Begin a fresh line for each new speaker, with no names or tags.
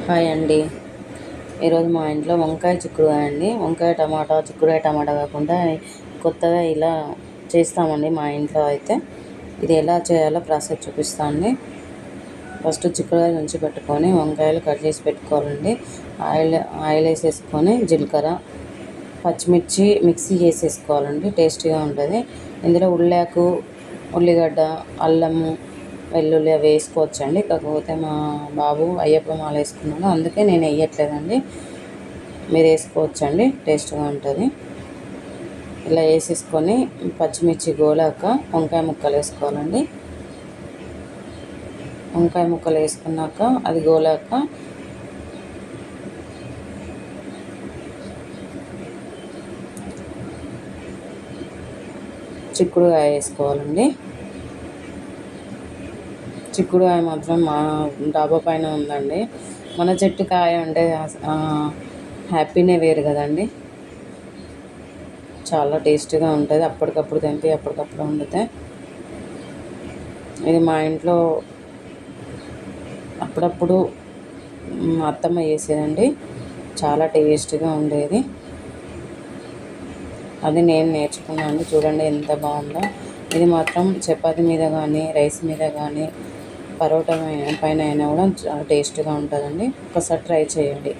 Hi అండి. ఈరోజు మా ఇంట్లో వంకాయ చిక్కుడుకాయ అండి. వంకాయ టమాటా, చిక్కుడుకాయ టమాటా కాకుండా కొత్తగా ఇలా చేస్తామండి మా ఇంట్లో అయితే. ఇది ఎలా చేయాలో ప్రాసెస్ చూపిస్తాను. ఫస్ట్ చిక్కుడుకాయలు నుంచి పెట్టుకొని వంకాయలు కట్ చేసి పెట్టుకోవాలండి. ఆయిల్ వేసేసుకొని జీలకర్ర, పచ్చిమిర్చి మిక్సీ చేసేసుకోవాలండి. టేస్టీగా ఉంటుంది. ఇందులో ఉల్లాకు, ఉల్లిగడ్డ, అల్లము, వెల్లుల్లి అవి వేసుకోవచ్చండి. కాకపోతే మా బాబు అయ్యప్ప మాల వేసుకున్నాడు, అందుకే నేను వేయట్లేదండి. మీరు వేసుకోవచ్చండి, టేస్ట్గా ఉంటుంది. ఇలా వేసేసుకొని పచ్చిమిర్చి గోలాక వంకాయ ముక్కలు వేసుకోవాలండి. వంకాయ ముక్కలు వేసుకున్నాక అది గోలాక చిక్కుడుకాయ వేసుకోవాలండి. చిక్కుడుకాయ మాత్రం మా డాబా పైన ఉందండి. మన చెట్టు కాయ అంటే హ్యాపీనే వేరు కదండి. చాలా టేస్టీగా ఉంటుంది. అప్పటికప్పుడు తెంపి అప్పటికప్పుడు వండితే. ఇది మా ఇంట్లో అప్పుడప్పుడు అత్తమ్మ చేసేదండి. చాలా టేస్టీగా ఉండేది. అది నేను నేర్చుకున్నాను. చూడండి ఎంత బాగుందో. ఇది మాత్రం చపాతీ మీద కానీ, రైస్ మీద కానీ, పరోటా పైన అయినా కూడా చాలా టేస్ట్గా ఉంటుందండి. ఒకసారి ట్రై చేయండి.